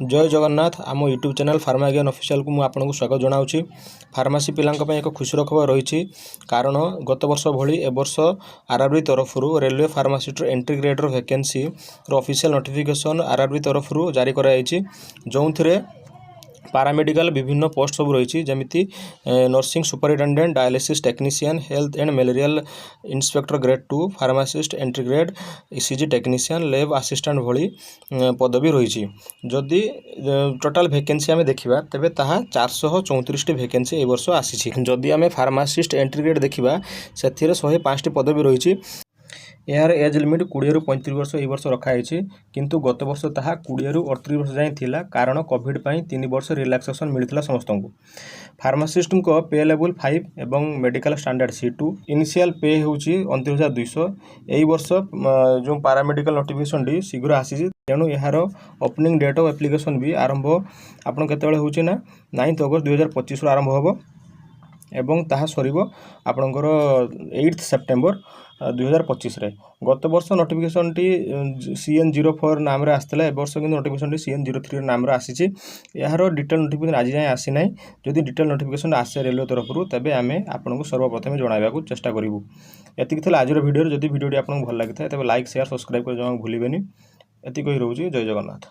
जय जगन्नाथ आम YouTube channel pharma ज्ञान ऑफिशियल को मुझे आपको स्वागत जनाऊँगी। फार्मासी पिला एक खुशीर खबर रही कारण गत वर्ष भली ए वर्ष आरआरबी तरफ railway pharmacist entry grade vacancy official notification RRB तरफ जारी कराई जो पारामेडिकल विभिन्न पोस्ट सब रही जमीती nursing superintendent dialysis technician health and malaria inspector grade 2 pharmacist entry grade ECG technician lab assistant भली पदवी रही जदि टोटाल वैकेंसी आम देखा तेरे ताहा 434 वैकेंसी ए वर्ष आसी जदि आम फार्मासिस्ट एंट्री ग्रेड देखा से 105 पदवी रही यार एज लिमिट 20 ରୁ 35 वर्ष ए वर्ष रखाई किंतु गत वर्ष ताहा 20 ରୁ 38 वर्ष जाए थिला कारण कोविड 3 वर्ष रिलैक्सेशन मिलता समस्त को। फार्मासिस्ट को पे लेवल 5 एवं मेडिकल स्टैंडर्ड C2 इनिशियल पे होची 29,200 ए वर्ष जो पारामेडिकल नोटिफिकेशन डी शीघ्र आसी तेणु यार ओपनिंग डेट ऑफ एप्लिकेशन भी आरंभ आपन केतेबेले होची ना 9 अगस्त 2025 आरंभ होबो एवं ताहा सरीबो आपनकर 8 सेप्टेम्बर 2025 रे। गत वर्ष नोटिफिकेशन टी CN04 नाम रे आस्थिला ए वर्ष कि नोटिफिकेशन टी CN03 नाम रे आसी यार डिटेल नोटिफिकेशन आज जाए आसी ना जदि डिटेल नोटिफिकेशन आसे रेलवे तरफ तेबे आमे आपनको सर्वप्रथम जणाइबाकू चेष्टा करिवु। एतिक थिला आजर वीडियो जदि वीडियोटी आपनको भल लागिथा तेबे लाइक शेयर सब्सक्राइब कर जमा भूलिबेनी। एति कहि रहउची जय जगन्नाथ।